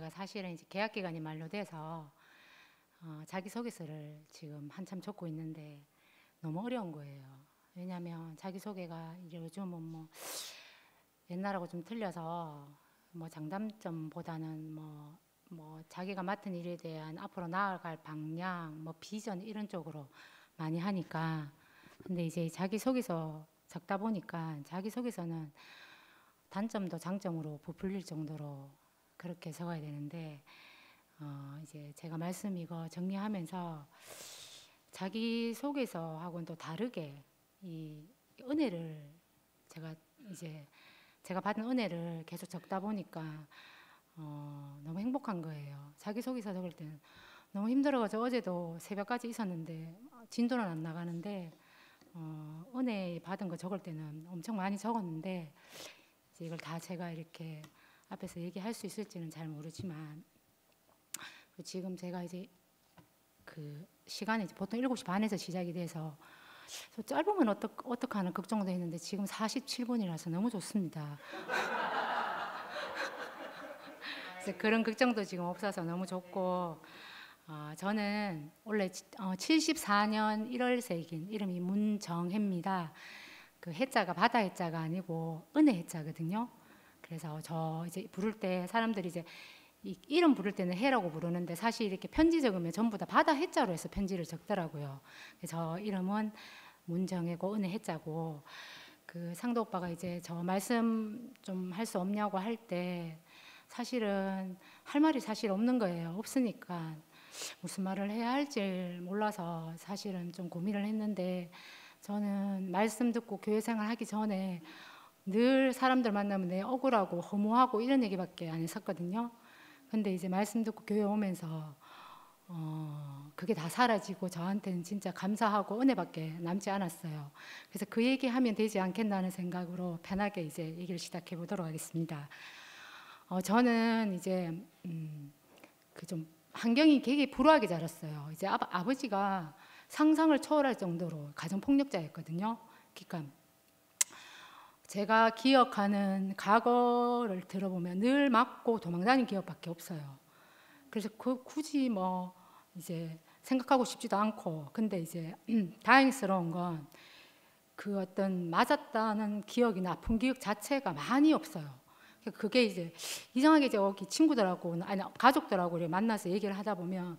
제가 사실은 이제 계약 기간이 만료돼서 자기소개서를 지금 한참 적고 있는데 너무 어려운 거예요. 왜냐하면 자기소개가 이제 요즘은 뭐 옛날하고 좀 틀려서 뭐 장단점보다는 뭐 자기가 맡은 일에 대한 앞으로 나아갈 방향, 뭐 비전 이런 쪽으로 많이 하니까. 근데 이제 자기소개서 적다 보니까 자기소개서는 단점도 장점으로 부풀릴 정도로 그렇게 적어야 되는데 이제 제가 말씀 이거 정리하면서 자기소개서하고는 또 다르게 이 은혜를 제가 이제 제가 받은 은혜를 계속 적다 보니까 너무 행복한 거예요. 자기소개서 적을 때는 너무 힘들어가지고 어제도 새벽까지 있었는데 진도는 안 나가는데 은혜 받은 거 적을 때는 엄청 많이 적었는데 이제 이걸 다 제가 이렇게 앞에서 얘기할 수 있을지는 잘 모르지만 지금 제가 이제 그 시간이 이제 보통 7시 반에서 시작이 돼서 짧으면 어떡하나 걱정도 했는데 지금 47분이라서 너무 좋습니다. 그래서 그런 걱정도 지금 없어서 너무 좋고 저는 원래 74년 1월생인 이름이 문정혜입니다. 그 해자가 바다 해자가 아니고 은혜 해자거든요. 그래서 저 이제 부를 때 사람들이 이제 이름 부를 때는 해라고 부르는데 사실 이렇게 편지 적으면 전부 다 바다 해자로 해서 편지를 적더라고요. 그래서 이름은 문정혜고 은혜 해자고 그 상도 오빠가 이제 저 말씀 좀 할 수 없냐고 할 때 사실은 할 말이 사실 없는 거예요. 없으니까 무슨 말을 해야 할지 몰라서 사실은 좀 고민을 했는데 저는 말씀 듣고 교회 생활 하기 전에 늘 사람들 만나면 내 억울하고 허무하고 이런 얘기밖에 안 했었거든요. 근데 이제 말씀 듣고 교회 오면서 그게 다 사라지고 저한테는 진짜 감사하고 은혜밖에 남지 않았어요. 그래서 그 얘기하면 되지 않겠나는 생각으로 편하게 이제 얘기를 시작해 보도록 하겠습니다. 저는 이제 그 좀 환경이 되게 불우하게 자랐어요. 이제 아버지가 상상을 초월할 정도로 가정 폭력자였거든요. 그러니까 제가 기억하는 과거를 들어보면 늘 맞고 도망다닌 기억밖에 없어요. 그래서 굳이 뭐 이제 생각하고 싶지도 않고 근데 이제 다행스러운 건 그 어떤 맞았다는 기억이나 아픈 기억 자체가 많이 없어요. 그게 이제 이상하게 이제 여기 친구들하고 아니 가족들하고 만나서 얘기를 하다 보면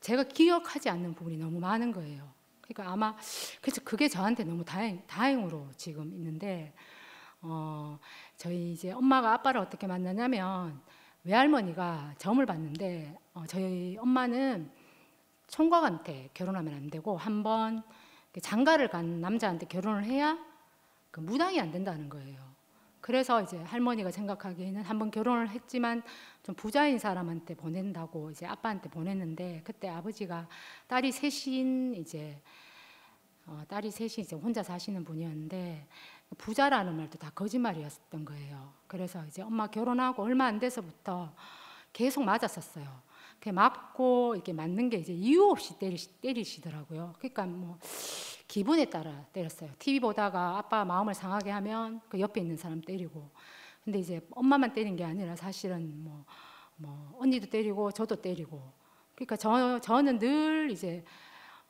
제가 기억하지 않는 부분이 너무 많은 거예요. 그러니까 아마 그래서 그게 저한테 너무 다행으로 지금 있는데 저희 이제 엄마가 아빠를 어떻게 만나냐면 외할머니가 점을 봤는데 저희 엄마는 총각한테 결혼하면 안 되고 한번 장가를 간 남자한테 결혼을 해야 그 무당이 안 된다는 거예요. 그래서 이제 할머니가 생각하기에는 한번 결혼을 했지만 좀 부자인 사람한테 보낸다고 이제 아빠한테 보냈는데 그때 아버지가 딸이 셋인 이제 혼자 사시는 분이었는데 부자라는 말도 다 거짓말이었던 거예요. 그래서 이제 엄마 결혼하고 얼마 안 돼서부터 계속 맞았었어요. 그 맞고 이렇게 맞는 게 이제 이유 없이 때리시더라고요. 그러니까 뭐 기분에 따라 때렸어요. TV 보다가 아빠 마음을 상하게 하면 그 옆에 있는 사람 때리고. 근데 이제 엄마만 때린 게 아니라 사실은 뭐 언니도 때리고 저도 때리고. 그러니까 저는 늘 이제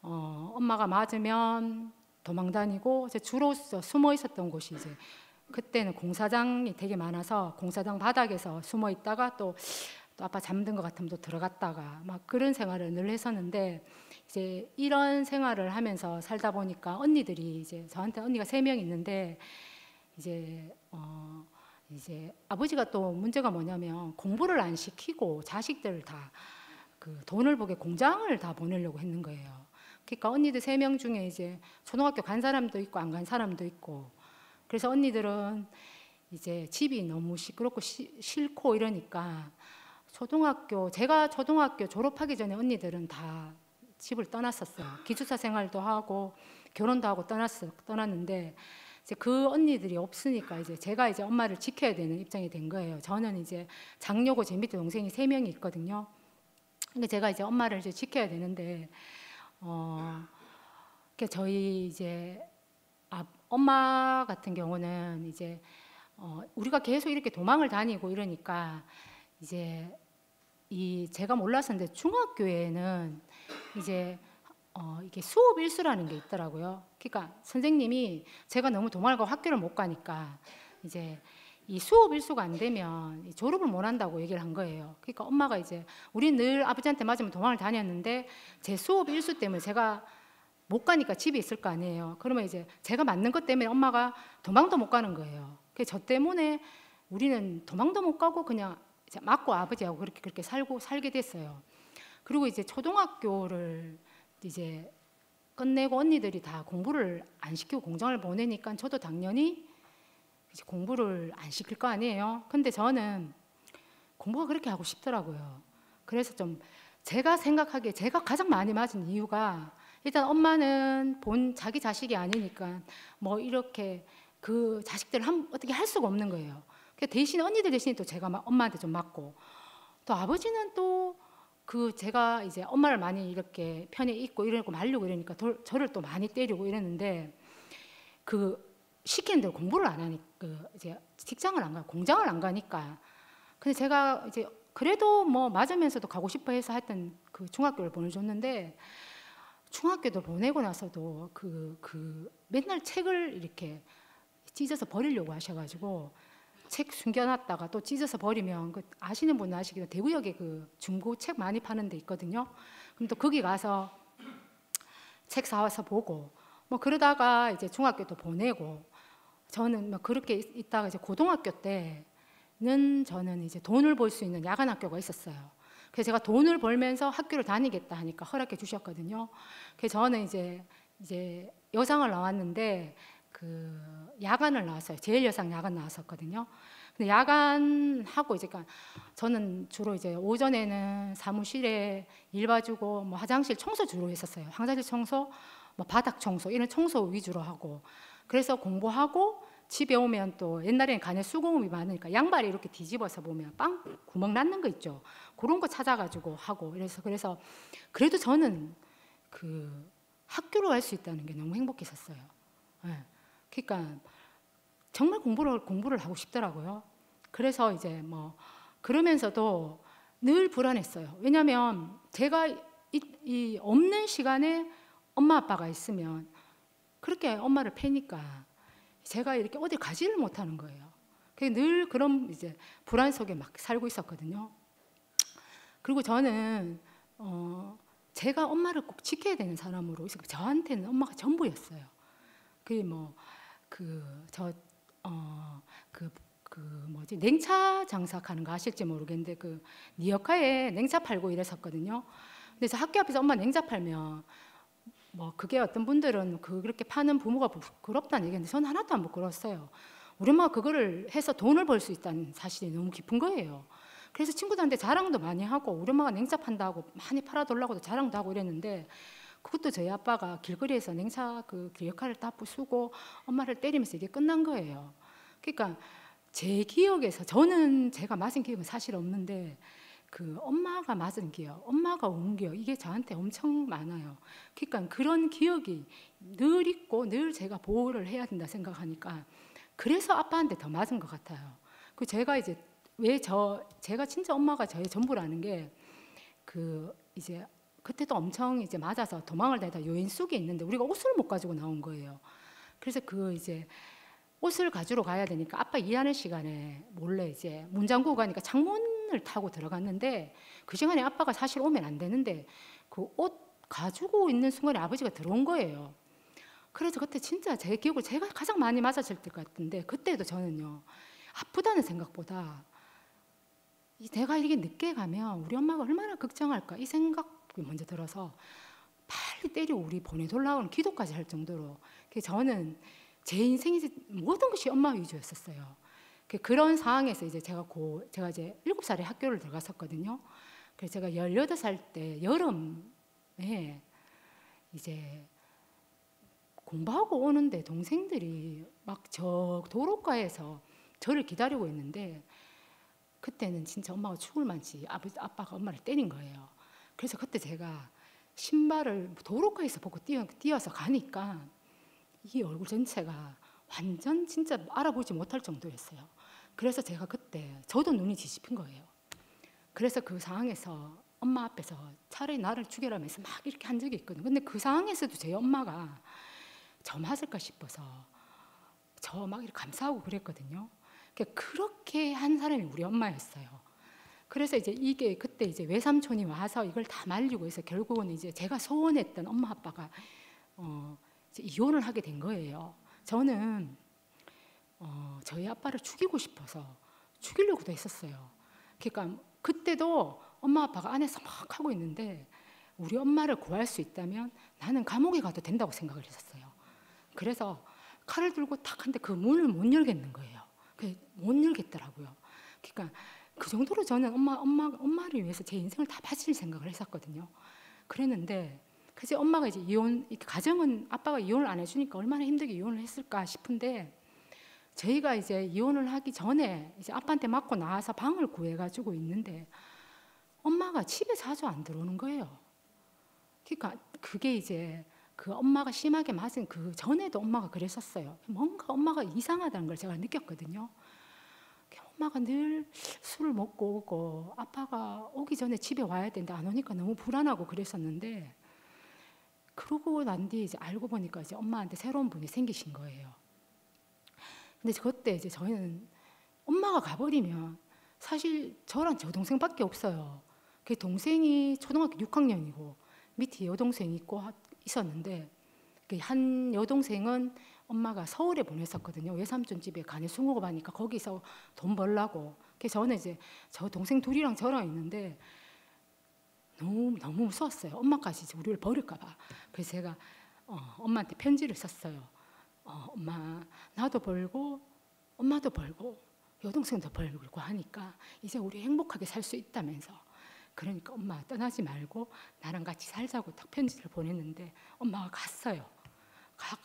엄마가 맞으면 도망다니고 주로 숨어 있었던 곳이 이제 그때는 공사장이 되게 많아서 공사장 바닥에서 숨어 있다가 또 아빠 잠든 것 같으면 또 들어갔다가 막 그런 생활을 늘 했었는데 이제 이런 생활을 하면서 살다 보니까 언니들이 이제 저한테 언니가 3명 있는데 이제 이제 아버지가 또 문제가 뭐냐면 공부를 안 시키고 자식들을 다 그 돈을 보게 공장을 다 보내려고 했는 거예요. 그러니까 언니들 3명 중에 이제 초등학교 간 사람도 있고 안 간 사람도 있고 그래서 언니들은 이제 집이 너무 시끄럽고 싫고 이러니까 제가 초등학교 졸업하기 전에 언니들은 다 집을 떠났었어요. 기숙사 생활도 하고 결혼도 하고 떠났는데 이제 그 언니들이 없으니까 이제 제가 이제 엄마를 지켜야 되는 입장이 된 거예요. 저는 이제 장녀고 제 밑에 동생이 3명이 있거든요. 근데 제가 이제 엄마를 이제 지켜야 되는데 저희 이제 엄마 같은 경우는 이제 우리가 계속 이렇게 도망을 다니고 이러니까 이제 이 제가 몰랐었는데 중학교에는 이제 이게 수업 일수라는 게 있더라고요. 그러니까 선생님이 제가 너무 도망을 가고 학교를 못 가니까 이제 이 수업 일수가 안 되면 졸업을 못 한다고 얘기를 한 거예요. 그러니까 엄마가 이제 우리 늘 아버지한테 맞으면 도망을 다녔는데 제 수업 일수 때문에 제가 못 가니까 집에 있을 거 아니에요. 그러면 이제 제가 맞는 것 때문에 엄마가 도망도 못 가는 거예요. 그래서 저 때문에 우리는 도망도 못 가고 그냥 이제 맞고 아버지하고 그렇게 살게 됐어요. 그리고 이제 초등학교를 이제 끝내고 언니들이 다 공부를 안 시키고 공장을 보내니까 저도 당연히 이제 공부를 안 시킬 거 아니에요. 근데 저는 공부가 그렇게 하고 싶더라고요. 그래서 좀 제가 생각하기에 제가 가장 많이 맞은 이유가 일단 엄마는 자기 자식이 아니니까 뭐 이렇게 그 자식들을 어떻게 할 수가 없는 거예요. 대신 언니들 대신에 또 제가 엄마한테 좀 맞고 또 아버지는 또 제가 이제 엄마를 많이 이렇게 편에 있고 이러고 말려고 이러니까 저를 또 많이 때리고 이랬는데 시키는 대로 공부를 안 하니까 이제 직장을 안 가고 공장을 안 가니까 근데 제가 이제 그래도 뭐 맞으면서도 가고 싶어 해서 하여튼 그 중학교를 보내줬는데 중학교도 보내고 나서도 맨날 책을 이렇게 찢어서 버리려고 하셔가지고 책 숨겨놨다가 또 찢어서 버리면 아시는 분은 아시겠지만 대구역에 중고 책 많이 파는 데 있거든요. 그럼 또 거기 가서 책 사와서 보고 뭐 그러다가 이제 중학교도 보내고 저는 뭐 그렇게 있다가 이제 고등학교 때는 저는 이제 돈을 벌 수 있는 야간 학교가 있었어요. 그래서 제가 돈을 벌면서 학교를 다니겠다 하니까 허락해 주셨거든요. 그래서 저는 이제 여상을 나왔는데 야간을 나왔어요. 제일 여상 야간 나왔었거든요. 근데 야간하고 이제 저는 주로 이제 오전에는 사무실에 일 봐주고 뭐 화장실 청소 주로 했었어요. 화장실 청소, 뭐 바닥 청소 이런 청소 위주로 하고 그래서 공부하고 집에 오면 또 옛날에는 간에 수공업이 많으니까 양발이 이렇게 뒤집어서 보면 빵 구멍 났는 거 있죠. 그런 거 찾아가지고 하고 그래서 그래도 저는 학교로 갈 수 있다는 게 너무 행복했었어요. 네. 그러니까 정말 공부를 하고 싶더라고요. 그래서 이제 뭐 그러면서도 늘 불안했어요. 왜냐하면 제가 이 없는 시간에 엄마 아빠가 있으면 그렇게 엄마를 패니까 제가 이렇게 어디 가지를 못하는 거예요. 늘 그런 이제 불안 속에 막 살고 있었거든요. 그리고 저는 제가 엄마를 꼭 지켜야 되는 사람으로 저한테는 엄마가 전부였어요. 냉차 장사하는 거 아실지 모르겠는데 니어카에 냉차 팔고 이랬었거든요. 그래서 학교 앞에서 엄마 냉차 팔면 뭐 그게 어떤 분들은 그렇게 파는 부모가 부끄럽다는 얘기인데 저는 하나도 안 부끄러웠어요. 우리 엄마가 그거를 해서 돈을 벌 수 있다는 사실이 너무 깊은 거예요. 그래서 친구들한테 자랑도 많이 하고 우리 엄마가 냉차 판다고 많이 팔아달라고도 자랑도 하고 이랬는데 그것도 저희 아빠가 길거리에서 냉차 역할을 다 부수고 엄마를 때리면서 이게 끝난 거예요. 그러니까 제 기억에서 저는 제가 맞은 기억은 사실 없는데 엄마가 맞은 기억, 엄마가 온 기억 이게 저한테 엄청 많아요. 그러니까 그런 기억이 늘 있고 늘 제가 보호를 해야 된다 생각하니까 그래서 아빠한테 더 맞은 것 같아요. 제가 이제 제가 진짜 엄마가 저의 전부라는 게 이제 그때도 엄청 이제 맞아서 도망을 다니다 요인 속에 있는데 우리가 옷을 못 가지고 나온 거예요. 그래서 이제 옷을 가지러 가야 되니까 아빠 일하는 시간에 몰래 이제 문 잠그고 가니까 창문을 타고 들어갔는데 그 시간에 아빠가 사실 오면 안 되는데 옷 가지고 있는 순간에 아버지가 들어온 거예요. 그래서 그때 진짜 제 기억을 제가 가장 많이 맞았을 것 같은데 그때도 저는요 아프다는 생각보다 내가 이게 늦게 가면 우리 엄마가 얼마나 걱정할까 이 생각이 먼저 들어서 빨리 때리고 우리 보내달라고 기도까지 할 정도로 저는 제 인생에서 모든 것이 엄마 위주였었어요. 그런 상황에서 이제 제가 이제 7살에 학교를 들어갔었거든요. 그래서 제가 18살 때 여름에 이제 공부하고 오는데 동생들이 막 저 도로가에서 저를 기다리고 있는데 그때는 진짜 엄마가 죽을 만치 아빠가 엄마를 때린 거예요. 그래서 그때 제가 신발을 도로가에서 벗고 뛰어서 가니까 이 얼굴 전체가 완전 진짜 알아보지 못할 정도였어요. 그래서 제가 그때 저도 눈이 뒤집힌 거예요. 그래서 그 상황에서 엄마 앞에서 차라리 나를 죽여라면서 막 이렇게 한 적이 있거든요. 근데 그 상황에서도 제 엄마가 저 맞을까 싶어서 저 막 이렇게 감싸고 그랬거든요. 그렇게 한 사람이 우리 엄마였어요. 그래서 이제 이게 그때 이제 외삼촌이 와서 이걸 다 말리고 해서 결국은 이제 제가 소원했던 엄마 아빠가 이제 이혼을 하게 된 거예요. 저는 저희 아빠를 죽이고 싶어서 죽이려고도 했었어요. 그러니까 그때도 엄마 아빠가 안에서 막 하고 있는데 우리 엄마를 구할 수 있다면 나는 감옥에 가도 된다고 생각을 했었어요. 그래서 칼을 들고 탁 한데 그 문을 못 열겠는 거예요. 못 열겠더라고요. 그러니까 그 정도로 저는 엄마를 위해서 제 인생을 다 바칠 생각을 했었거든요. 그랬는데 그래서 엄마가 이제 가정은 아빠가 이혼을 안 해주니까 얼마나 힘들게 이혼을 했을까 싶은데 저희가 이제 이혼을 하기 전에 이제 아빠한테 맞고 나와서 방을 구해가지고 있는데 엄마가 집에 자주 안 들어오는 거예요. 그러니까 그게 이제 그 엄마가 심하게 맞은 그 전에도 엄마가 그랬었어요. 뭔가 엄마가 이상하다는 걸 제가 느꼈거든요. 엄마가 늘 술을 먹고 오고 아빠가 오기 전에 집에 와야 되는데 안 오니까 너무 불안하고 그랬었는데 그러고 난 뒤에 이제 알고 보니까 이제 엄마한테 새로운 분이 생기신 거예요. 근데 그때 이제 저희는 엄마가 가버리면 사실 저랑 저 동생밖에 없어요. 그 동생이 초등학교 6학년이고 밑에 여동생이 있었는데 한 여동생은 엄마가 서울에 보냈었거든요. 외삼촌 집에 간에 숭어업 하니까 거기서 돈 벌라고. 그래서 저는 이제 저 동생 둘이랑 저랑 있는데 너무 무서웠어요. 엄마까지 이제 우리를 버릴까 봐. 그래서 제가 엄마한테 편지를 썼어요. 엄마 나도 벌고 엄마도 벌고 여동생도 벌고 하니까 이제 우리 행복하게 살 수 있다면서. 그러니까 엄마 떠나지 말고 나랑 같이 살자고 딱 편지를 보냈는데 엄마가 갔어요.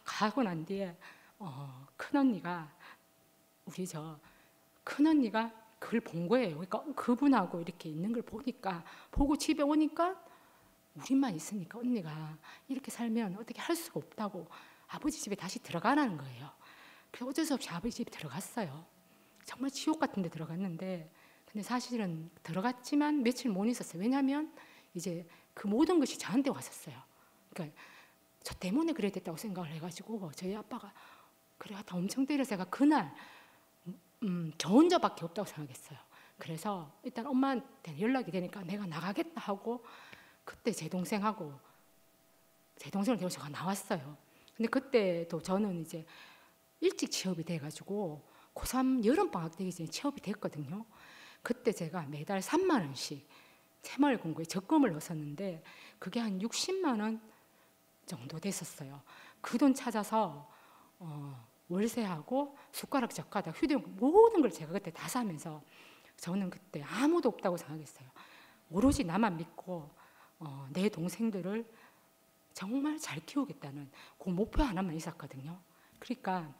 가고 난 뒤에 큰언니가 우리 저 큰언니가 그걸 본 거예요. 그러니까 그분하고 이렇게 있는 걸 보고 집에 오니까 우리만 있으니까 언니가 이렇게 살면 어떻게 할 수가 없다고 아버지 집에 다시 들어가라는 거예요. 그래서 어쩔 수 없이 아버지 집에 들어갔어요. 정말 지옥 같은 데 들어갔는데 근데 사실은 들어갔지만 며칠 못 있었어요. 왜냐하면 이제 그 모든 것이 저한테 왔었어요. 그러니까 저 때문에 그래 됐다고 생각을 해가지고 저희 아빠가 그래 다 엄청 때려서 제가 그날 저 혼자밖에 없다고 생각했어요. 그래서 일단 엄마한테 연락이 되니까 내가 나가겠다 하고 그때 제 동생을 데리고 제가 나왔어요. 근데 그때도 저는 이제 일찍 취업이 돼가지고 고3 여름방학 되기 전에 취업이 됐거든요. 그때 제가 매달 3만 원씩 새마을금고에 적금을 넣었었는데 그게 한 60만 원 정도 됐었어요. 그 돈 찾아서 월세하고 숟가락 젓가락 휴대용 모든 걸 제가 그때 다 사면서 저는 그때 아무도 없다고 생각했어요. 오로지 나만 믿고 내 동생들을 정말 잘 키우겠다는 그 목표 하나만 있었거든요. 그러니까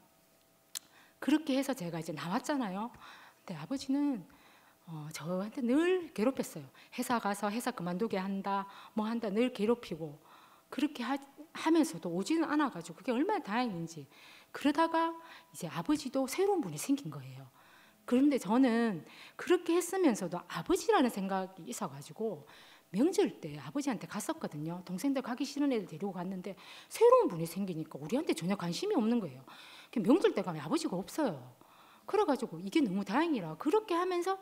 그렇게 해서 제가 이제 나왔잖아요. 근데 아버지는 저한테 늘 괴롭혔어요. 회사 가서 회사 그만두게 한다, 뭐 한다 늘 괴롭히고 그렇게 하면서도 오지는 않아가지고 그게 얼마나 다행인지. 그러다가 이제 아버지도 새로운 분이 생긴 거예요. 그런데 저는 그렇게 했으면서도 아버지라는 생각이 있어가지고 명절 때 아버지한테 갔었거든요. 동생들 가기 싫은 애들 데리고 갔는데 새로운 분이 생기니까 우리한테 전혀 관심이 없는 거예요. 명절 때 가면 아버지가 없어요. 그래가지고 이게 너무 다행이라 그렇게 하면서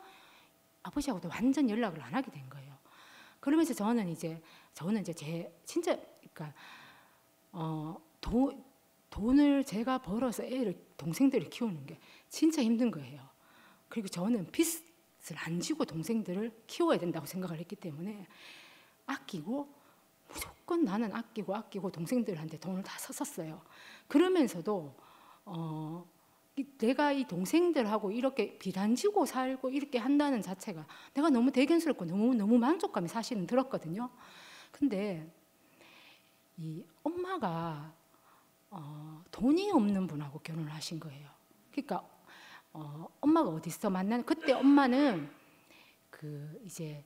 아버지하고도 완전 연락을 안 하게 된 거예요. 그러면서 저는 이제 제 진짜 그러니까 돈을 제가 벌어서 동생들을 키우는 게 진짜 힘든 거예요. 그리고 저는 빚을 안 지고 동생들을 키워야 된다고 생각을 했기 때문에 아끼고 무조건 나는 아끼고 동생들한테 돈을 다 썼었어요. 그러면서도 내가 이 동생들하고 이렇게 빚 안 지고 살고 이렇게 한다는 자체가 내가 너무 대견스럽고 너무 만족감이 사실은 들었거든요. 근데 이 엄마가 돈이 없는 분하고 결혼을 하신 거예요. 그러니까 엄마가 어디서 만나는 그때 엄마는 이제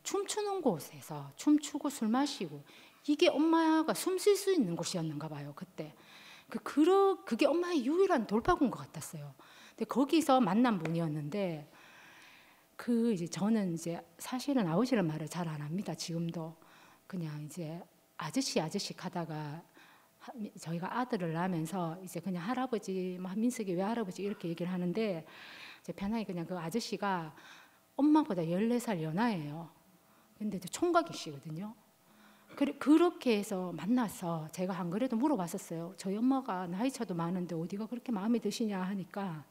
춤추는 곳에서 춤추고 술 마시고 이게 엄마가 숨 쉴 수 있는 곳이었는가 봐요. 그때 그게 엄마의 유일한 돌파구인 것 같았어요. 근데 거기서 만난 분이었는데 이제 저는 이제 사실은 아버지란 말을 잘 안 합니다. 지금도 그냥 이제 아저씨 하다가 저희가 아들을 낳으면서 이제 그냥 할아버지, 뭐 민석이 왜 할아버지 이렇게 얘기를 하는데 이제 편하게 그냥 그 아저씨가 엄마보다 14살 연하예요. 근데 총각이시거든요. 그렇게 해서 만나서 제가 안 그래도 물어봤었어요. 저희 엄마가 나이 차도 많은데 어디가 그렇게 마음에 드시냐 하니까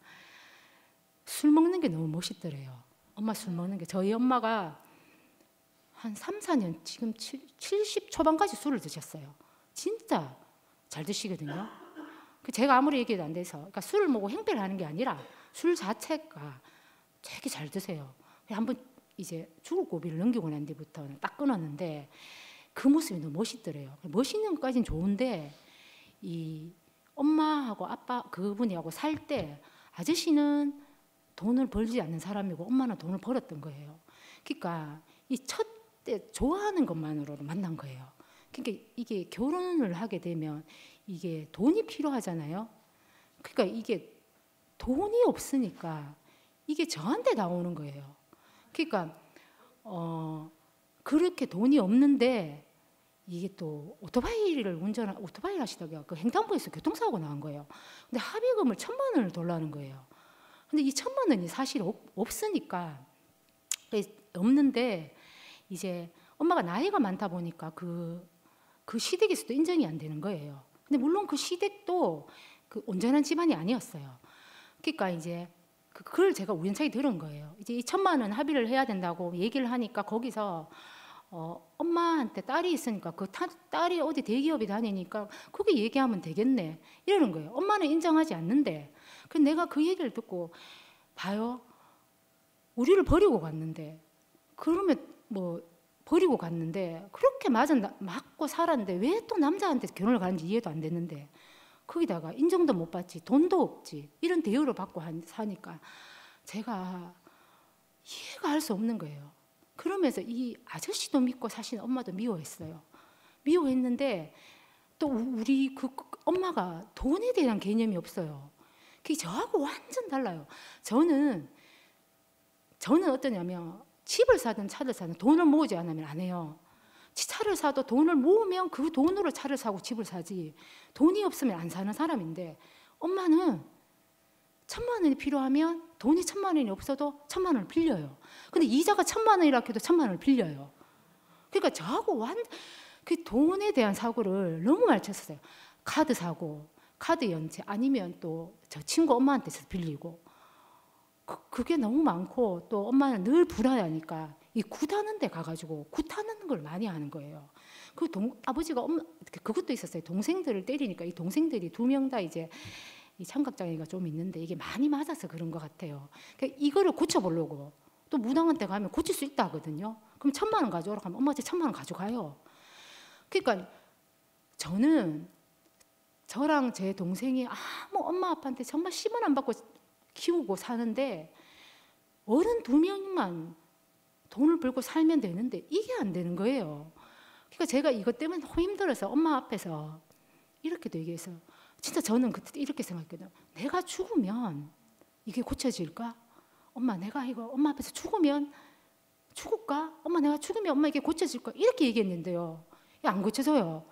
술 먹는 게 너무 멋있더래요. 엄마 술 먹는 게. 저희 엄마가 한 3, 4년 지금 70 초반까지 술을 드셨어요. 진짜 잘 드시거든요. 제가 아무리 얘기해도 안 돼서, 그러니까 술을 먹고 행패를 하는 게 아니라 술 자체가 되게 잘 드세요. 한번 이제 죽을 고비를 넘기고 난 뒤부터는 딱 끊었는데 그 모습이 너무 멋있더래요. 멋있는 것까지는 좋은데 이 엄마하고 아빠 그분이하고 살 때 아저씨는 돈을 벌지 않는 사람이고 엄마는 돈을 벌었던 거예요. 그러니까 이 첫 때 좋아하는 것만으로 만난 거예요. 그러니까 이게 결혼을 하게 되면 이게 돈이 필요하잖아요. 그러니까 이게 돈이 없으니까 이게 저한테 나오는 거예요. 그러니까 그렇게 돈이 없는데 이게 또 오토바이를 하시다가 그 횡단보도에서 교통사고 나온 거예요. 근데 합의금을 1,000만 원을 달라는 거예요. 근데 이 1,000만 원이 사실 없으니까 없는데 이제 엄마가 나이가 많다 보니까 그 시댁에서도 인정이 안 되는 거예요. 근데 물론 그 시댁도 그 온전한 집안이 아니었어요. 그러니까 이제 그걸 제가 우연찮게 들은 거예요. 이제 이 1,000만 원 합의를 해야 된다고 얘기를 하니까 거기서 엄마한테 딸이 있으니까 그 딸이 어디 대기업에 다니니까 그게 얘기하면 되겠네 이러는 거예요. 엄마는 인정하지 않는데 내가 그 얘기를 듣고 봐요. 우리를 버리고 갔는데 그러면 뭐 버리고 갔는데 그렇게 맞고 살았는데 왜 또 남자한테 결혼을 가는지 이해도 안 됐는데 거기다가 인정도 못 받지 돈도 없지 이런 대우를 받고 사니까 제가 이해가 할 수 없는 거예요. 그러면서 이 아저씨도 믿고 사실 엄마도 미워했어요. 미워했는데 또 우리 그 엄마가 돈에 대한 개념이 없어요. 그게 저하고 완전 달라요. 저는 어떠냐면 집을 사든 차를 사든 돈을 모으지 않으면 안 해요. 차를 사도 돈을 모으면 그 돈으로 차를 사고 집을 사지 돈이 없으면 안 사는 사람인데 엄마는 1,000만 원이 필요하면 돈이 1,000만 원이 없어도 1,000만 원을 빌려요. 근데 이자가 1,000만 원이라 해도 1,000만 원을 빌려요. 그러니까 저하고 그 돈에 대한 사고를 너무 많이 쳤어요. 카드 사고, 카드 연체 아니면 또 저 친구 엄마한테서 빌리고 그게 너무 많고 또 엄마는 늘 불안하니까 이 굿하는 데 가가지고 굿하는 걸 많이 하는 거예요. 아버지가 그것도 있었어요. 동생들을 때리니까 이 동생들이 2명 다 이제 이 청각장애가 좀 있는데 이게 많이 맞아서 그런 것 같아요. 그러니까 이거를 고쳐보려고 또 무당한 테 가면 고칠 수 있다 하거든요. 그럼 1,000만 원 가져오라 하면 엄마 제 1,000만 원 가져가요. 그러니까 저는 저랑 제 동생이 아무 엄마 아빠한테 정말 10원 안 받고 키우고 사는데 어른 2명만 돈을 벌고 살면 되는데 이게 안 되는 거예요. 그러니까 제가 이것 때문에 너무 힘들어서 엄마 앞에서 이렇게도 얘기해서 진짜 저는 그때 이렇게 생각했거든요. 내가 죽으면 이게 고쳐질까? 엄마 내가 이거 엄마 앞에서 죽을까? 엄마 내가 죽으면 엄마 이게 고쳐질까? 이렇게 얘기했는데요. 안 고쳐져요.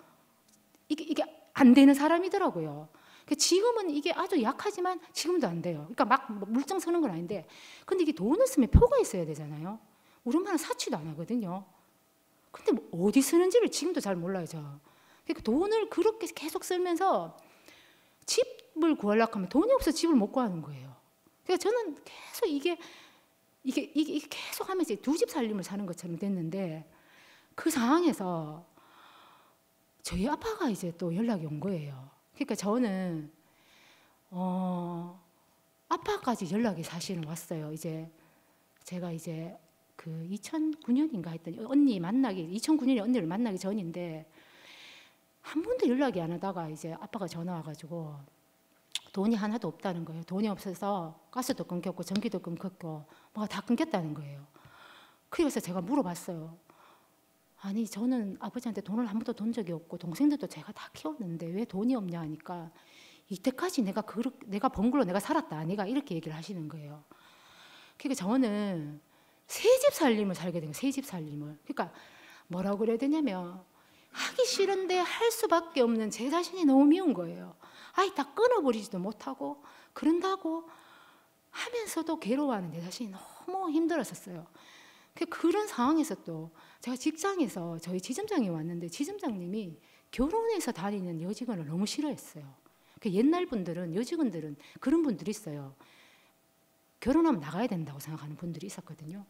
이게 안 되는 사람이더라고요. 지금은 이게 아주 약하지만 지금도 안 돼요. 그러니까 막 물정 서는 건 아닌데 근데 이게 돈을 쓰면 표가 있어야 되잖아요. 우리 엄마는 사치도 안 하거든요. 근데 뭐 어디 쓰는지를 지금도 잘 몰라요. 그러니까 돈을 그렇게 계속 쓰면서 집을 구하려고 하면 돈이 없어서 집을 못 구하는 거예요. 그러니까 저는 계속 이게 계속 하면서 2집 살림을 사는 것처럼 됐는데 그 상황에서 저희 아빠가 이제 또 연락이 온 거예요. 그러니까 저는 아빠까지 연락이 사실은 왔어요. 이제 제가 이제 그 2009년인가 했더니 2009년에 언니를 만나기 전인데 한 번도 연락이 안 하다가 이제 아빠가 전화 와가지고 돈이 하나도 없다는 거예요. 돈이 없어서 가스도 끊겼고 전기도 끊겼고 뭐가 다 끊겼다는 거예요. 그래서 제가 물어봤어요. 아니 저는 아버지한테 돈을 한 번도 돈 적이 없고 동생들도 제가 다 키웠는데 왜 돈이 없냐 하니까 이때까지 내가 번 걸로 내가 살았다 아니가 이렇게 얘기를 하시는 거예요. 그러니까 저는 새 집 살림을 살게 된 거예요. 새 집 살림을. 그러니까 뭐라고 그래야 되냐면 하기 싫은데 할 수밖에 없는 제 자신이 너무 미운 거예요. 아이 다 끊어버리지도 못하고 그런다고 하면서도 괴로워하는 내 자신이 너무 힘들었었어요. 그런 상황에서 또 제가 직장에서 저희 지점장이 왔는데 지점장님이 결혼해서 다니는 여직원을 너무 싫어했어요. 옛날 분들은 여직원들은 그런 분들이 있어요. 결혼하면 나가야 된다고 생각하는 분들이 있었거든요.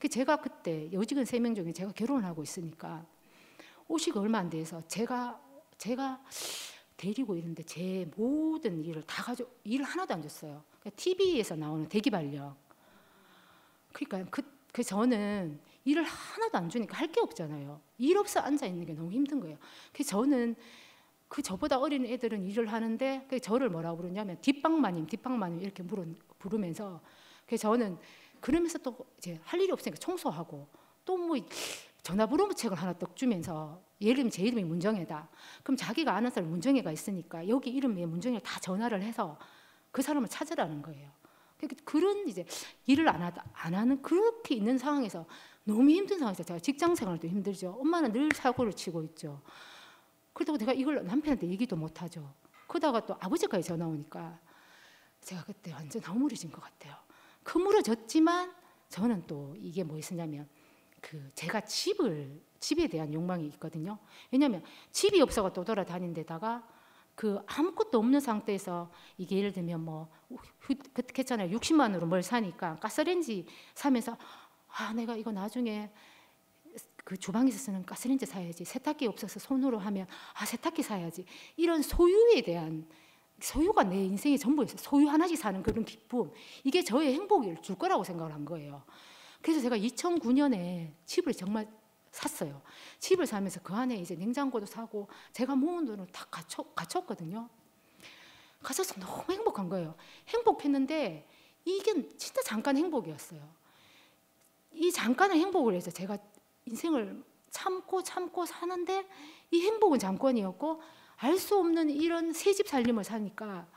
제가 그때 여직원 3명 중에 제가 결혼을 하고 있으니까 오시가 얼마 안 돼서 제가 데리고 이런데 제 모든 일을 다 가져 일을 하나도 안 줬어요. TV에서 나오는 대기발령. 그러니까 저는 일을 하나도 안 주니까 할 게 없잖아요. 일 없어 앉아 있는 게 너무 힘든 거예요. 저는 저보다 어린 애들은 일을 하는데 저를 뭐라고 부르냐면 뒷방마님 이렇게 부르면서 저는 그러면서 또 이제 할 일이 없으니까 청소하고 또 뭐 전화번호책을 하나 떡 주면서 예를 들면 제 이름이 문정혜다. 그럼 자기가 아는 사람 문정혜가 있으니까 여기 이름에 문정혜 다 전화를 해서 그 사람을 찾으라는 거예요. 그런 이제 일을 안 하는 그렇게 있는 상황에서 너무 힘든 상황에서 제가 직장 생활도 힘들죠. 엄마는 늘 사고를 치고 있죠. 그렇다고 내가 이걸 남편한테 얘기도 못 하죠. 그러다가 또 아버지까지 전화 오니까 제가 그때 완전 허물어진 것 같아요. 허물어졌지만 저는 또 이게 뭐 있었냐면 제가 집에 대한 욕망이 있거든요. 왜냐하면 집이 없어가 또 돌아다닌 데다가 아무것도 없는 상태에서 이게 예를 들면 뭐 그렇게 했잖아요. 60만 원으로 뭘 사니까 가스레인지 사면서 내가 이거 나중에 주방에서 쓰는 가스레인지 사야지. 세탁기 없어서 손으로 하면 세탁기 사야지. 이런 소유에 대한 소유가 내 인생의 전부였어요. 소유 하나씩 사는 그런 기쁨. 이게 저의 행복을 줄 거라고 생각을 한 거예요. 그래서 제가 2009년에 집을 정말 샀어요. 집을 사면서 그 안에 이제 냉장고도 사고 제가 모은 돈을 다 갖췄거든요. 갖춰서 너무 행복한 거예요. 행복했는데 이게 진짜 잠깐 행복이었어요. 이 잠깐의 행복을 해서 제가 인생을 참고 사는데 이 행복은 잠깐이었고 알 수 없는 이런 새집 살림을 사니까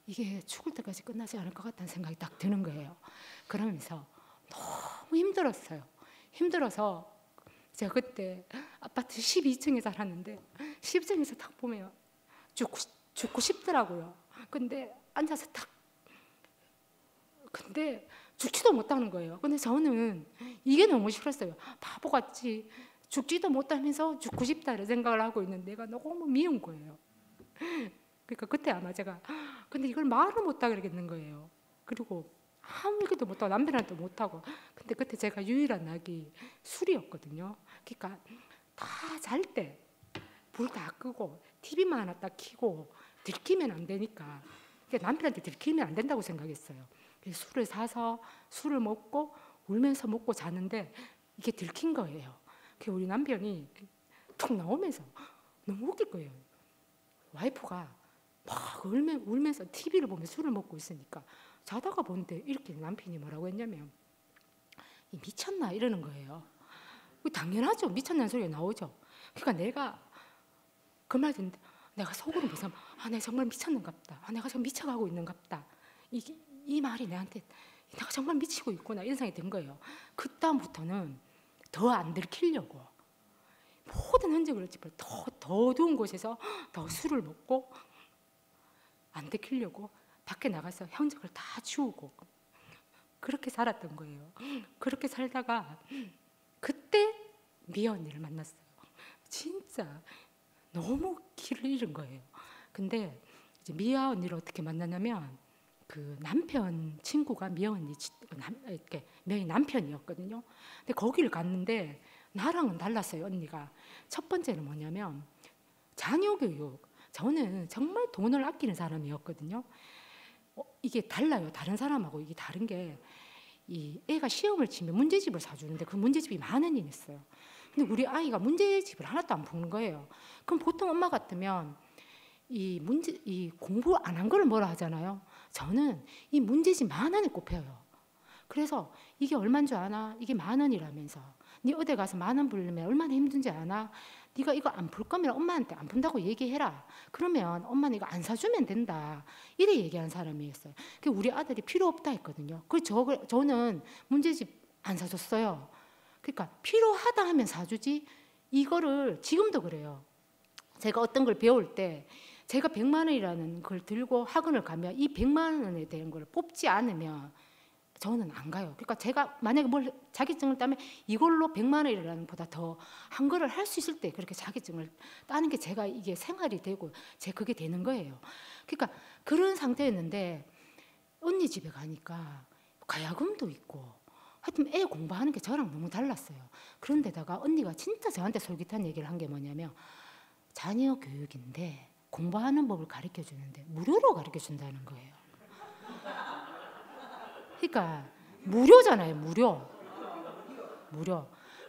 이게 죽을 때까지 끝나지 않을 것 같다는 생각이 딱 드는 거예요. 그러면서 너무 힘들었어요. 힘들어서 제가 그때 아파트 12층에 살았는데 10층에서 딱 보면 죽고 싶더라고요. 근데 앉아서 근데 죽지도 못하는 거예요. 근데 저는 이게 너무 싫었어요. 바보같이 죽지도 못하면서 죽고 싶다는 생각을 하고 있는데 내가 너무 미운 거예요. 그러니까 그때 아마 제가 근데 이걸 말을 못하겠는 거예요. 그리고 아무 얘기도 못하고 남편한테도 못하고 근데 그때 제가 유일한 낙이 술이었거든요. 그러니까 다 잘 때 불 다 끄고 TV만 하나 딱 켜고 들키면 안 되니까 남편한테 들키면 안 된다고 생각했어요. 그래서 술을 사서 술을 먹고 울면서 먹고 자는데 이게 들킨 거예요. 그래서 우리 남편이 툭 나오면서 너무 웃길 거예요. 와이프가 막 울면서 TV를 보면서 술을 먹고 있으니까 자다가 보는데 이렇게 남편이 뭐라고 했냐면 미쳤나 이러는 거예요. 당연하죠. 미쳤다는 소리가 나오죠. 그러니까 내가 그 말 듣는데 내가 속으로 무슨 내가 정말 미쳤는갑다. 내가 지금 미쳐가고 있는갑다. 이 말이 내한테 내가 정말 미치고 있구나 이런 생각이 든 거예요. 그다음부터는 더 안 들키려고 모든 흔적을 짚어 더 어두운 곳에서 더 술을 먹고 안 들키려고 밖에 나가서 흔적을 다 지우고 그렇게 살았던 거예요. 그렇게 살다가 그때 미아 언니를 만났어요. 진짜 너무 길을 잃은 거예요. 근데 이제 미아 언니를 어떻게 만나냐면 남편 친구가 미아 언니 미아의 남편이었거든요. 근데 거기를 갔는데 나랑은 달랐어요. 언니가 첫 번째는 뭐냐면 자녀 교육. 저는 정말 돈을 아끼는 사람이었거든요. 이게 달라요. 다른 사람하고 이게 다른 게 이 애가 시험을 치면 문제집을 사주는데 그 문제집이 10,000원이 냈어요. 근데 우리 아이가 문제집을 하나도 안 푸는 거예요. 그럼 보통 엄마 같으면 이 공부 안 한 거를 뭐라 하잖아요. 저는 이 문제집 10,000원에 꼽혀요. 그래서 이게 얼마인 줄 아나? 이게 10,000원이라면서 네 어디 가서 10,000원 부르면 얼마나 힘든지 아나? 네가 이거 안 풀 거면 엄마한테 안 푼다고 얘기해라. 그러면 엄마는 이거 안 사주면 된다. 이래 얘기하는 사람이었어요. 우리 아들이 필요 없다 했거든요. 그래서 저는 문제집 안 사줬어요. 그러니까 필요하다 하면 사주지. 이거를 지금도 그래요. 제가 어떤 걸 배울 때 제가 100만 원이라는 걸 들고 학원을 가면 이 100만 원에 대한 걸 뽑지 않으면 저는 안 가요. 그러니까 제가 만약에 뭘 자격증을 따면 이걸로 100만 원이라는 보다 더 한 거를 할 수 있을 때 그렇게 자격증을 따는 게 제가 이게 생활이 되고 제 그게 되는 거예요. 그러니까 그런 상태였는데 언니 집에 가니까 가야금도 있고 하여튼 애 공부하는 게 저랑 너무 달랐어요. 그런데다가 언니가 진짜 저한테 솔깃한 얘기를 한 게 뭐냐면 자녀 교육인데 공부하는 법을 가르쳐 주는데 무료로 가르쳐 준다는 거예요. 그러니까 무료잖아요. 무료.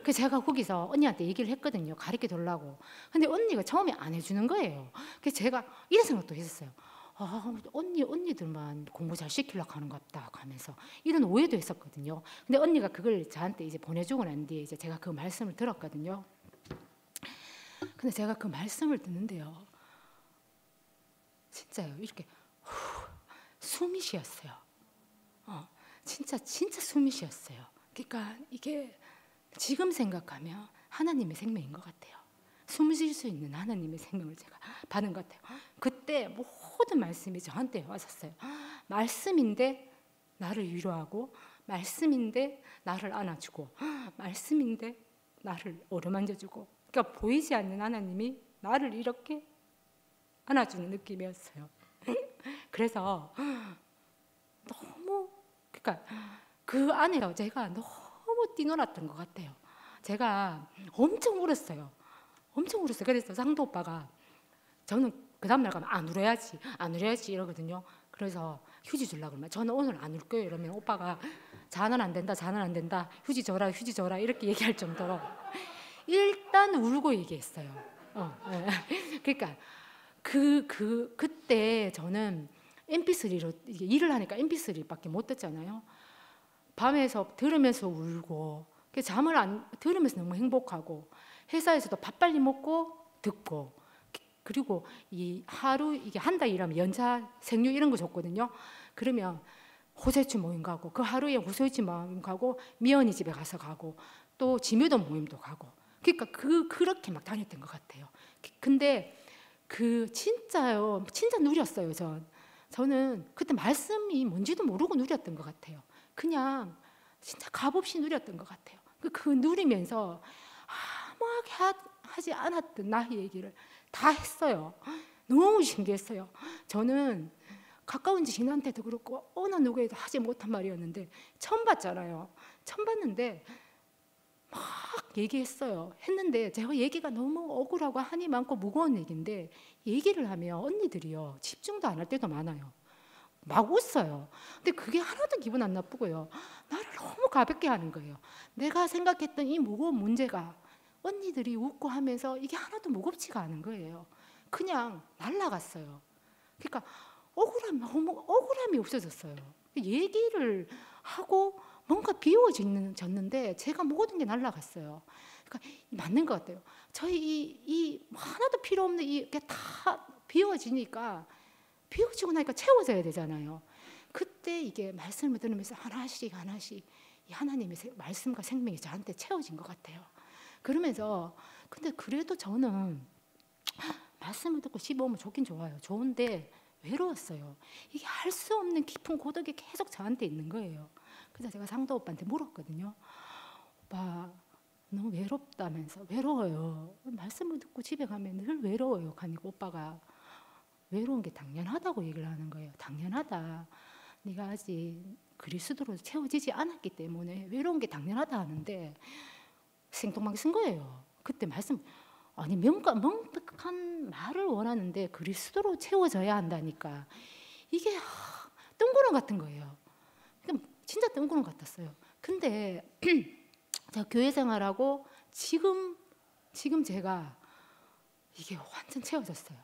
그래서 제가 거기서 언니한테 얘기를 했거든요. 가르쳐 달라고. 근데 언니가 처음에 안 해주는 거예요. 그래서 제가 이런 생각도 했었어요. 언니들만 공부 잘 시키려고 하는 것 같다 하면서 이런 오해도 했었거든요. 근데 언니가 그걸 저한테 이제 보내주고 난 뒤에 이제 제가 그 말씀을 들었거든요. 근데 제가 그 말씀을 듣는데요. 진짜요. 이렇게 숨이 쉬었어요. 진짜 숨이 쉬었어요. 그러니까 이게 지금 생각하면 하나님의 생명인 것 같아요. 숨 쉴 수 있는 하나님의 생명을 제가 받은 것 같아요. 그때 모든 말씀이 저한테 왔었어요. 말씀인데 나를 위로하고, 말씀인데 나를 안아주고, 말씀인데 나를 어루만져주고, 그러니까 보이지 않는 하나님이 나를 이렇게 안아주는 느낌이었어요. 그래서 너무, 그러니까 그 안에요. 제가 너무 뛰놀았던 것 같아요. 제가 엄청 울었어요. 그래서 상도 오빠가 저는 그 다음날 가면 안 울어야지 이러거든요. 그래서 휴지 주려고 그러면 저는 오늘 안 울 거예요. 이러면 오빠가 자는 안 된다. 휴지 줘라 이렇게 얘기할 정도로 일단 울고 얘기했어요. 그러니까 그때 저는 MP3로 일을 하니까 MP3밖에 못 듣잖아요. 밤에서 들으면서 울고 잠을 안 들으면서 너무 행복하고 회사에서도 밥 빨리 먹고 듣고 그리고 이 하루 이게 한 달 일하면 연차 생류 이런 거 줬거든요. 그러면 호세추 모임 가고 그 하루에 호세추 모임 가고 미연이 집에 가고 또 지묘도 모임도 가고 그러니까 그렇게 막 다녔던 것 같아요. 근데 진짜 누렸어요. 저는 그때 말씀이 뭔지도 모르고 누렸던 것 같아요. 그냥 진짜 값없이 누렸던 것 같아요. 그 누리면서 아무하게 하지 않았던 나의 얘기를 다 했어요. 너무 신기했어요. 저는 가까운 지인한테도 그렇고 어느 누구에도 하지 못한 말이었는데 처음 봤잖아요. 처음 봤는데 막 얘기했어요. 했는데 제가 얘기가 너무 억울하고 한이 많고 무거운 얘기인데 얘기를 하면 언니들이요 집중도 안 할 때도 많아요. 막 웃어요. 근데 그게 하나도 기분 안 나쁘고요. 나를 너무 가볍게 하는 거예요. 내가 생각했던 이 무거운 문제가 언니들이 웃고 하면서 이게 하나도 무겁지가 않은 거예요. 그냥 날아갔어요. 그러니까 억울함이 없어졌어요. 얘기를 하고 뭔가 비워졌는데 제가 모든 게 날아갔어요. 그러니까 맞는 것 같아요. 저희 이 하나도 필요 없는 이게 다 비워지니까 비워지고 나니까 채워져야 되잖아요. 그때 이게 말씀을 들으면서 하나씩 이 하나님의 말씀과 생명이 저한테 채워진 것 같아요. 그러면서 근데 그래도 저는 말씀을 듣고 씹어오면 좋긴 좋아요. 좋은데 외로웠어요. 이게 할 수 없는 깊은 고독이 계속 저한테 있는 거예요. 그래서 제가 상도 오빠한테 물었거든요. 오빠 너무 외롭다면서. 외로워요. 말씀을 듣고 집에 가면 늘 외로워요. 하니까 오빠가 외로운 게 당연하다고 얘기를 하는 거예요. 당연하다. 네가 아직 그리스도로 채워지지 않았기 때문에 외로운 게 당연하다 하는데 생뚱맞게 쓴 거예요. 그때 말씀 아니 명백한 말을 원하는데 그리스도로 채워져야 한다니까 이게 뜬구름 같은 거예요. 진짜 뜬구름 같았어요. 근데 제가 교회 생활하고 지금 제가 이게 완전 채워졌어요.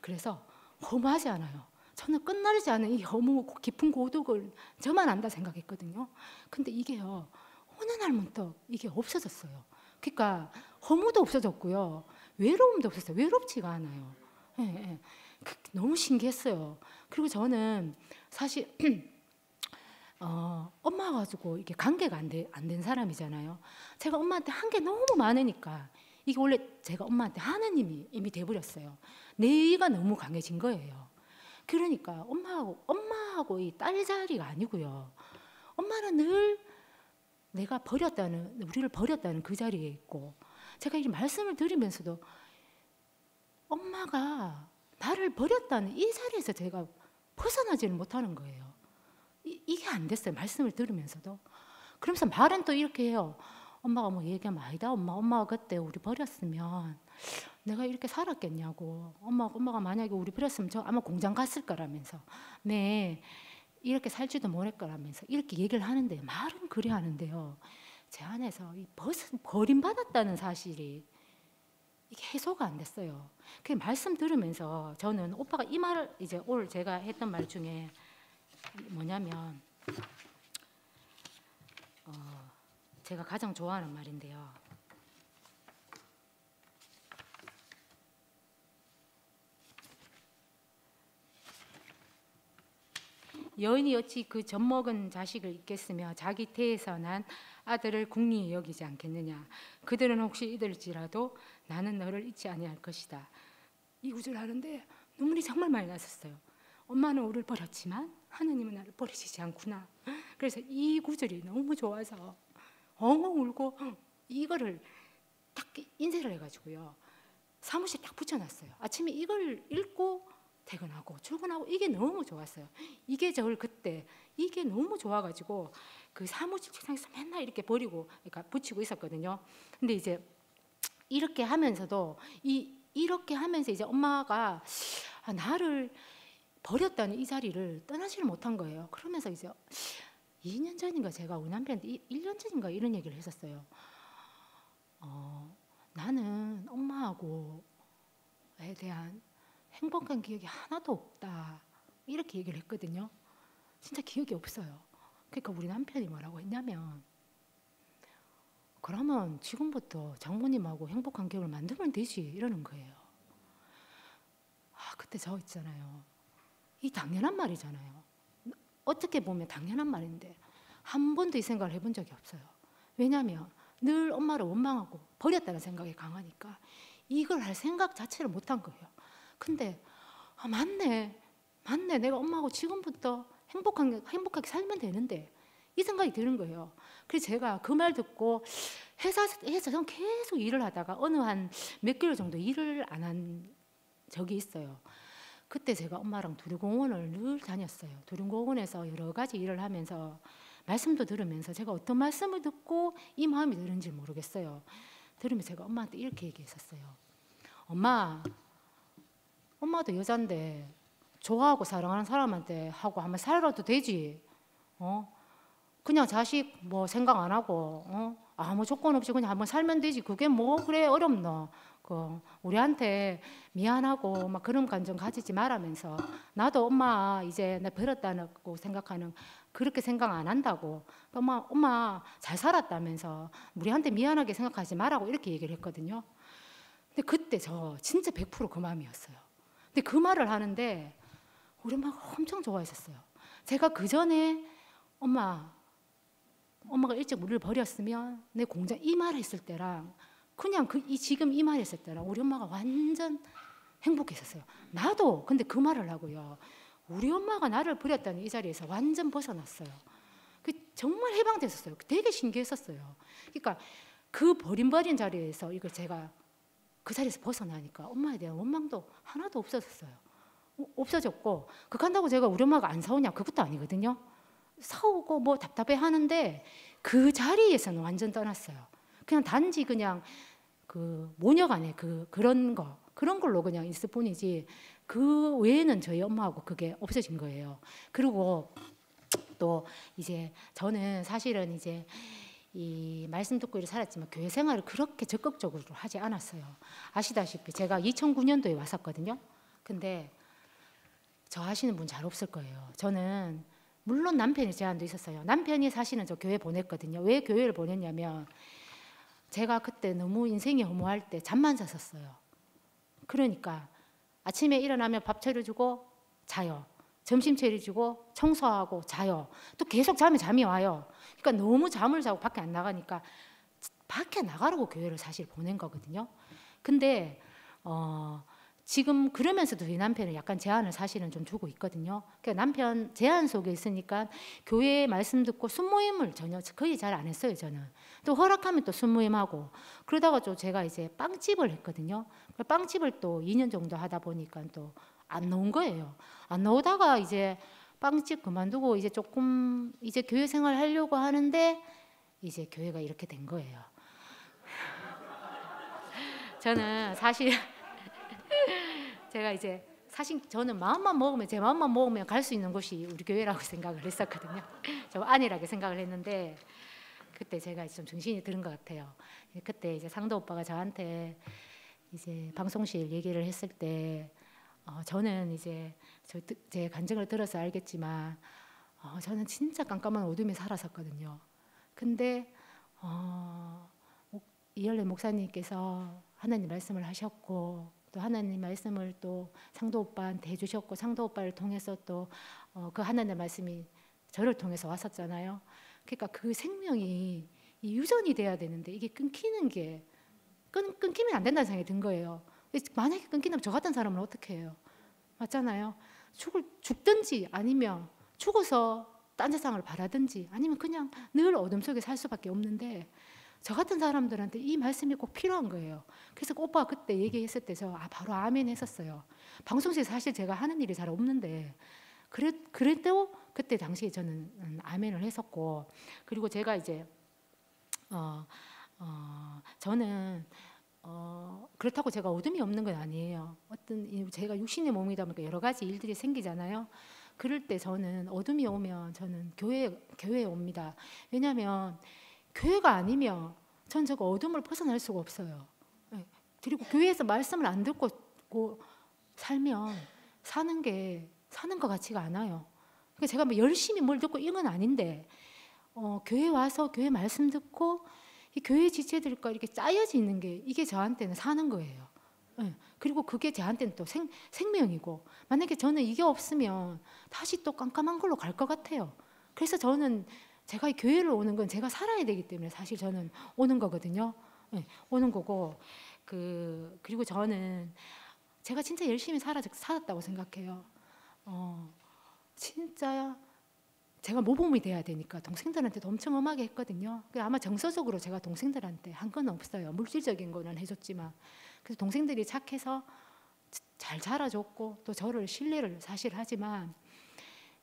그래서 허무하지 않아요. 저는 끝나지 않은 이 허무 깊은 고독을 저만 안다 생각했거든요. 근데 이게요 어느 날 문득 이게 없어졌어요. 그러니까 허무도 없어졌고요, 외로움도 없었어요. 외롭지가 않아요. 예. 너무 신기했어요. 그리고 저는 사실 엄마 가지고 이게 관계가 안 된 사람이잖아요. 제가 엄마한테 한 게 너무 많으니까 이게 원래 제가 엄마한테 하느님이 이미 돼버렸어요. 내가 너무 강해진 거예요. 그러니까 엄마하고 이 딸 자리가 아니고요. 엄마는 늘 내가 우리를 버렸다는 그 자리에 있고, 제가 이 말씀을 드리면서도 엄마가 나를 버렸다는 이 자리에서 제가 벗어나지는 못하는 거예요. 이게 안 됐어요. 말씀을 들으면서도. 그러면서 말은 또 이렇게 해요. 엄마가 뭐 얘기하면 아니다. 엄마가 그때 우리 버렸으면 내가 이렇게 살았겠냐고. 엄마가 만약에 우리 버렸으면 저 아마 공장 갔을 거라면서. 네, 이렇게 살지도 못할 거라면서 이렇게 얘기를 하는데, 말은 그리 하는데요. 제 안에서 버림받았다는 사실이 이게 해소가 안 됐어요. 그 말씀 들으면서 저는 오빠가 이 말을 이제 오늘 제가 했던 말 중에 뭐냐면 제가 가장 좋아하는 말인데요. 여인이 어찌 그 젖먹은 자식을 잊겠으며 자기 태에서 난 아들을 궁리히 여기지 않겠느냐. 그들은 혹시 잊을지라도 나는 너를 잊지 아니할 것이다. 이 구절 하는데 눈물이 정말 많이 났었어요. 엄마는 우리를 버렸지만 하나님은 나를 버리시지 않구나. 그래서 이 구절이 너무 좋아서 엉엉 울고 이거를 딱 인쇄를 해가지고요, 사무실에 딱 붙여놨어요. 아침에 이걸 읽고 퇴근하고 출근하고 이게 너무 좋았어요. 이게 저를 그때 이게 너무 좋아가지고 그 사무실 책상에서 맨날 이렇게 버리고 그러니까 붙이고 있었거든요. 근데 이제 이렇게 하면서도 이렇게 하면서 이제 엄마가 나를 버렸다는 이 자리를 떠나지를 못한 거예요. 그러면서 이제 2년 전인가 제가 우리 남편한테 1년 전인가 이런 얘기를 했었어요. 나는 엄마하고에 대한 행복한 기억이 하나도 없다. 이렇게 얘기를 했거든요. 진짜 기억이 없어요. 그러니까 우리 남편이 뭐라고 했냐면, 그러면 지금부터 장모님하고 행복한 기억을 만들면 되지 이러는 거예요. 그때 저 있잖아요. 이 당연한 말이잖아요. 어떻게 보면 당연한 말인데 한 번도 이 생각을 해본 적이 없어요. 왜냐하면 늘 엄마를 원망하고 버렸다는 생각이 강하니까 이걸 할 생각 자체를 못한 거예요. 근데 맞네 내가 엄마하고 지금부터 행복하게 살면 되는데 이 생각이 드는 거예요. 그래서 제가 그 말 듣고 회사에서 계속 일을 하다가 어느 한 몇 개월 정도 일을 안 한 적이 있어요. 그때 제가 엄마랑 두류공원을 늘 다녔어요. 두류공원에서 여러 가지 일을 하면서 말씀도 들으면서 제가 어떤 말씀을 듣고 이 마음이 드는지 모르겠어요. 들으면 제가 엄마한테 이렇게 얘기했었어요. 엄마도 여잔데 좋아하고 사랑하는 사람한테 하고 한번 살아도 되지. 그냥 자식 뭐 생각 안 하고 아무 조건 없이 그냥 한번 살면 되지. 그게 뭐 그래 어렵노. 우리한테 미안하고 막 그런 감정 가지지 말라면서, 나도 엄마 이제 내 버렸다고 생각하는 그렇게 생각 안 한다고, 엄마 잘 살았다면서 우리한테 미안하게 생각하지 말라고 이렇게 얘기를 했거든요. 근데 그때 저 진짜 100% 그 마음이었어요. 근데 그 말을 하는데 우리 엄마가 엄청 좋아했었어요. 제가 그 전에 엄마가 일찍 우리를 버렸으면 내 공장 이 말 했을 때랑 그냥 지금 이 말 했을 때랑 우리 엄마가 완전 행복했었어요. 나도 근데 그 말을 하고요, 우리 엄마가 나를 버렸다는 이 자리에서 완전 벗어났어요. 정말 해방됐었어요. 되게 신기했었어요. 그러니까 그 버린 자리에서 이걸 제가 그 자리에서 벗어나니까 엄마에 대한 원망도 하나도 없어졌어요. 없어졌고, 그렇다고 제가 우리 엄마가 안 사오냐 그것도 아니거든요. 사오고 뭐 답답해 하는데 그 자리에서는 완전 떠났어요. 그냥 단지 그냥 그 모녀간에 그런 걸로 그냥 있을 뿐이지 그 외에는 저희 엄마하고 그게 없어진 거예요. 그리고 또 이제 저는 사실은 이제 이 말씀 듣고 이렇게 살았지만 교회 생활을 그렇게 적극적으로 하지 않았어요. 아시다시피 제가 2009년도에 왔었거든요. 근데 저 아시는 분 잘 없을 거예요. 저는 물론 남편의 제안도 있었어요. 남편이 사실은 저 교회 보냈거든요. 왜 교회를 보냈냐면 제가 그때 너무 인생이 허무할 때 잠만 잤었어요. 그러니까 아침에 일어나면 밥 차려주고 자요. 점심 차려주고 청소하고 자요. 또 계속 자면 잠이 와요. 그러니까 너무 잠을 자고 밖에 안 나가니까 밖에 나가라고 교회를 사실 보낸 거거든요. 근데 지금 그러면서도 저희 남편은 약간 제한을 사실은 좀 두고 있거든요. 그러니까 남편 제한 속에 있으니까 교회 말씀 듣고 순모임을 전혀 거의 잘 안 했어요. 저는 또 허락하면 또 순모임하고 그러다가 또 제가 이제 빵집을 했거든요. 빵집을 또 2년 정도 하다 보니까 또 안 나온 거예요. 안 나오다가 이제 빵집 그만두고 이제 조금 이제 교회 생활 하려고 하는데 이제 교회가 이렇게 된 거예요. 저는 사실 제가 이제 사실 저는 마음만 먹으면 제 마음만 먹으면 갈 수 있는 곳이 우리 교회라고 생각을 했었거든요. 좀 안일하게 생각을 했는데 그때 제가 좀 정신이 들은 것 같아요. 그때 이제 상도 오빠가 저한테 이제 방송실 얘기를 했을 때 저는 이제 제 간증을 들어서 알겠지만 저는 진짜 깜깜한 어둠에 살았었거든요. 근데 이열래 목사님께서 하나님 말씀을 하셨고 또 하나님 말씀을 또 상도 오빠한테 해주셨고 상도 오빠를 통해서 또 그 하나님의 말씀이 저를 통해서 왔었잖아요. 그러니까 그 생명이 유전이 돼야 되는데 이게 끊기는 게 끊기면 안 된다는 생각이 든 거예요. 만약에 끊긴다면 저 같은 사람은 어떻게 해요? 맞잖아요. 죽든지 아니면 죽어서 딴 세상을 바라든지 아니면 그냥 늘 어둠 속에 살 수밖에 없는데 저 같은 사람들한테 이 말씀이 꼭 필요한 거예요. 그래서 오빠가 그때 얘기했을 때 저 바로 아멘 했었어요. 방송국에서 사실 제가 하는 일이 잘 없는데 그래도 그때 당시에 저는 아멘을 했었고 그리고 제가 이제 저는 그렇다고 제가 어둠이 없는 건 아니에요. 어떤 제가 육신의 몸이다 보니까 여러 가지 일들이 생기잖아요. 그럴 때 저는 어둠이 오면 저는 교회에 옵니다. 왜냐하면 교회가 아니면 전 저거 어둠을 벗어날 수가 없어요. 그리고 교회에서 말씀을 안 듣고 살면 사는 것 같지가 않아요. 그러니까 제가 뭐 열심히 뭘 듣고 이런 건 아닌데 교회 와서 교회 말씀 듣고 이 교회 지체들과 이렇게 짜여져 있는 게 이게 저한테는 사는 거예요. 그리고 그게 저한테는 또 생명이고 만약에 저는 이게 없으면 다시 또 깜깜한 걸로 갈 것 같아요. 그래서 저는 제가 이 교회를 오는 건 제가 살아야 되기 때문에 사실 저는 오는 거거든요. 오는 거고 그리고 저는 제가 진짜 열심히 살았다고 생각해요. 진짜 제가 모범이 돼야 되니까 동생들한테도 엄청 엄하게 했거든요. 아마 정서적으로 제가 동생들한테 한 건 없어요. 물질적인 거는 해줬지만 그래서 동생들이 착해서 잘 자라줬고 또 저를 신뢰를 사실 하지만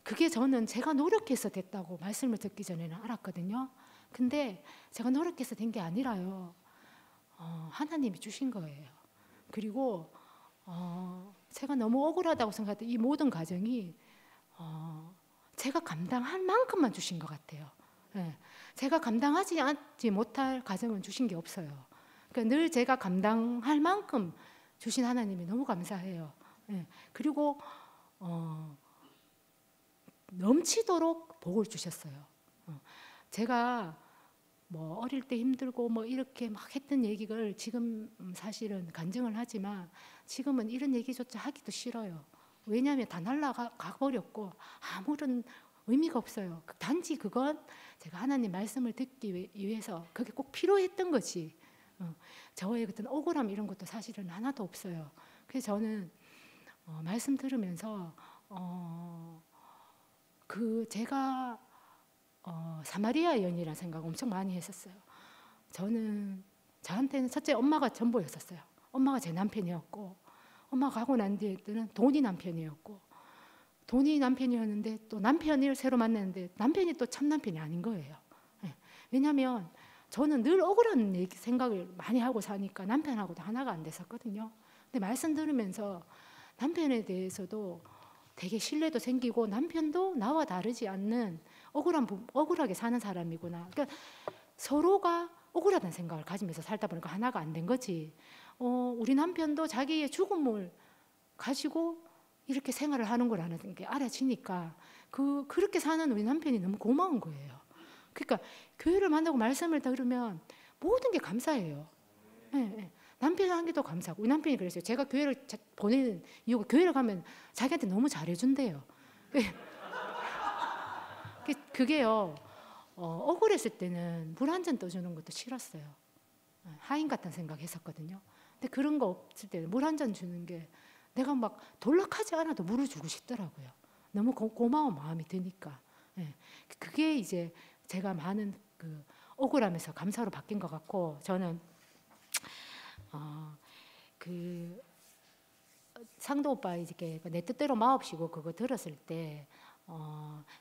그게 저는 제가 노력해서 됐다고 말씀을 듣기 전에는 알았거든요. 근데 제가 노력해서 된 게 아니라요. 하나님이 주신 거예요. 그리고 제가 너무 억울하다고 생각했던 이 모든 과정이 제가 감당할 만큼만 주신 것 같아요. 제가 감당하지 못할 과정은 주신 게 없어요. 그러니까 늘 제가 감당할 만큼 주신 하나님이 너무 감사해요. 그리고 넘치도록 복을 주셨어요. 제가 뭐 어릴 때 힘들고 뭐 이렇게 막 했던 얘기를 지금 사실은 간증을 하지만 지금은 이런 얘기조차 하기도 싫어요. 왜냐하면 다 날아가 버렸고 아무런 의미가 없어요. 단지 그건 제가 하나님 말씀을 듣기 위해서 그게 꼭 필요했던 거지. 저의 어떤 억울함 이런 것도 사실은 하나도 없어요. 그래서 저는 말씀 들으면서 제가 사마리아 여인이라는 생각 엄청 많이 했었어요. 저한테는 첫째 엄마가 전부였었어요. 엄마가 제 남편이었고 엄마가 가고 난 뒤에는 돈이 남편이었고 돈이 남편이었는데 또 남편을 새로 만났는데 남편이 또 참 남편이 아닌 거예요. 왜냐하면 저는 늘 억울한 생각을 많이 하고 사니까 남편하고도 하나가 안 됐었거든요. 근데 말씀 들으면서 남편에 대해서도 되게 신뢰도 생기고 남편도 나와 다르지 않는 억울하게 사는 사람이구나. 그러니까 서로가 억울하다는 생각을 가지면서 살다 보니까 하나가 안 된 거지. 우리 남편도 자기의 죽음을 가지고 이렇게 생활을 하는 거라는 게 알아지니까 그렇게 사는 우리 남편이 너무 고마운 거예요. 그러니까 교회를 만나고 말씀을 들으면 모든 게 감사해요. 남편 한 게도 감사하고 우리 남편이 그랬어요. 제가 교회를 보내는 이유가 교회를 가면 자기한테 너무 잘해준대요. 그게요. 억울했을 때는 물 한 잔 떠주는 것도 싫었어요. 하인 같은 생각했었거든요. 근데 그런 거 없을 때는 물 한 잔 주는 게 내가 막 돌락하지 않아도 물을 주고 싶더라고요. 너무 고마운 마음이 드니까. 예. 그게 이제 제가 많은 그 억울함에서 감사로 바뀐 것 같고, 저는 그 상도 오빠 이렇게 내 뜻대로 마옵시고 그거 들었을 때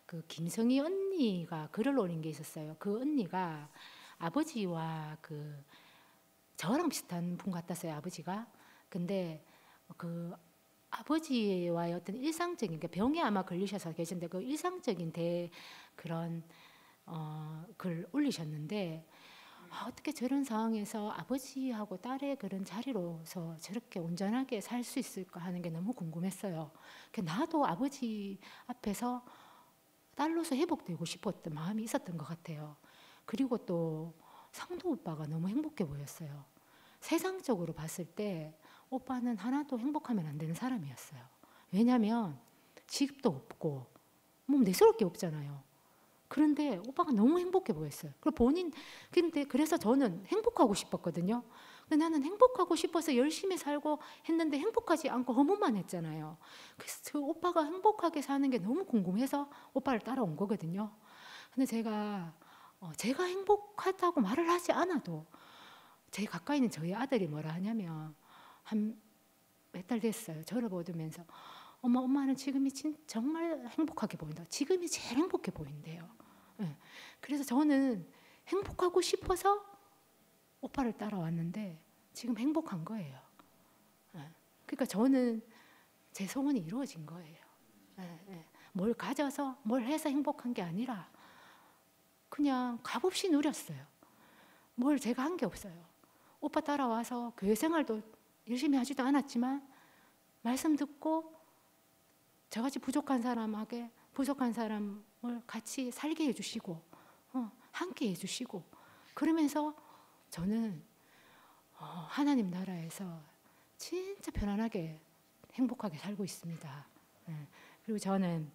그 김성희 언니가 글을 올린 게 있었어요. 그 언니가 아버지와 그 저랑 비슷한 분 같았어요, 아버지가. 근데 그 아버지와의 어떤 일상적인, 병에 아마 걸리셔서 계신데 그 일상적인 그런 글 올리셨는데, 어떻게 저런 상황에서 아버지하고 딸의 그런 자리로서 저렇게 온전하게 살 수 있을까 하는 게 너무 궁금했어요. 나도 아버지 앞에서 딸로서 회복되고 싶었던 마음이 있었던 것 같아요. 그리고 또 상도 오빠가 너무 행복해 보였어요. 세상적으로 봤을 때 오빠는 하나도 행복하면 안 되는 사람이었어요. 왜냐하면 직업도 없고 뭐 내세울 게 없잖아요. 그런데 오빠가 너무 행복해 보였어요. 근데 그래서 저는 행복하고 싶었거든요. 근데 나는 행복하고 싶어서 열심히 살고 했는데 행복하지 않고 허무만 했잖아요. 그래서 그 오빠가 행복하게 사는 게 너무 궁금해서 오빠를 따라온 거거든요. 근데 제가 행복하다고 말을 하지 않아도 제 가까이 있는 저희 아들이 뭐라 하냐면, 한 몇 달 됐어요. 저를 보면서 엄마는 지금이 정말 행복하게 보인다. 지금이 제일 행복해 보인대요. 네. 그래서 저는 행복하고 싶어서 오빠를 따라왔는데 지금 행복한 거예요. 네. 그러니까 저는 제 소원이 이루어진 거예요. 네, 네. 뭘 가져서 뭘 해서 행복한 게 아니라 그냥 값없이 누렸어요. 뭘 제가 한 게 없어요. 오빠 따라와서 교회 생활도 열심히 하지도 않았지만 말씀 듣고 저같이 부족한 사람을 같이 살게 해주시고 함께 해주시고, 그러면서 저는 하나님 나라에서 진짜 편안하게 행복하게 살고 있습니다. 그리고 저는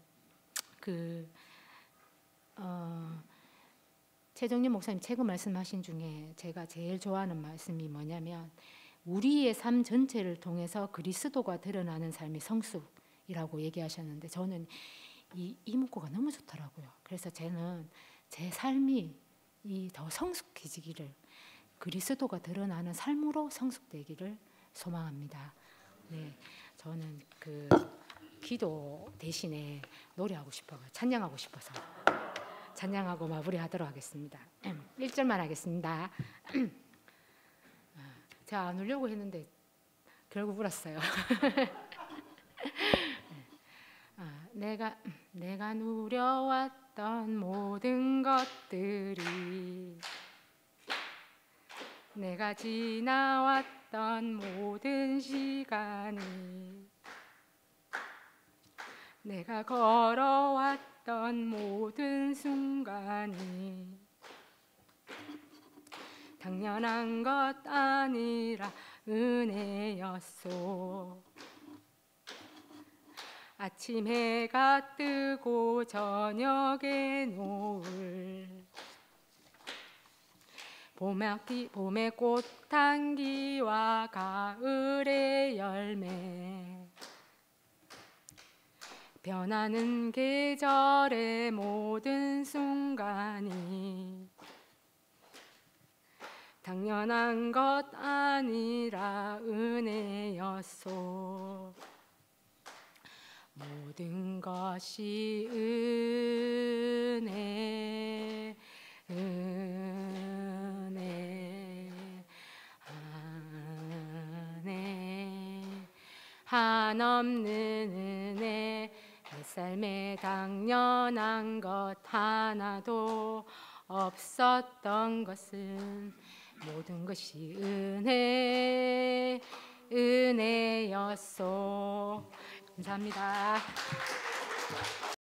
최정림 목사님 최근 말씀하신 중에 제가 제일 좋아하는 말씀이 뭐냐면, 우리의 삶 전체를 통해서 그리스도가 드러나는 삶이 성숙이라고 얘기하셨는데, 저는 이 문구가 너무 좋더라고요. 그래서 저는 제 삶이 더 성숙해지기를, 그리스도가 드러나는 삶으로 성숙되기를 소망합니다. 네, 저는 기도 대신에 노래하고 싶어요. 찬양하고 싶어서 찬양하고 마무리하도록 하겠습니다. 1절만 하겠습니다. 제가 안 울려고 했는데 결국 울었어요. 내가 누려왔던 모든 것들이, 내가 지나왔던 모든 시간이, 내가 걸어왔던 모든 순간이 당연한 것 아니라 은혜였소. 아침 해가 뜨고 저녁에 노을, 봄의 꽃향기와 가을의 열매, 변하는 계절의 모든 순간이 당연한 것 아니라 은혜였소. 모든 것이 은혜, 한없는 은혜, 내 삶에 당연한 것 하나도 없었던 것은 모든 것이 은혜였소. 감사합니다.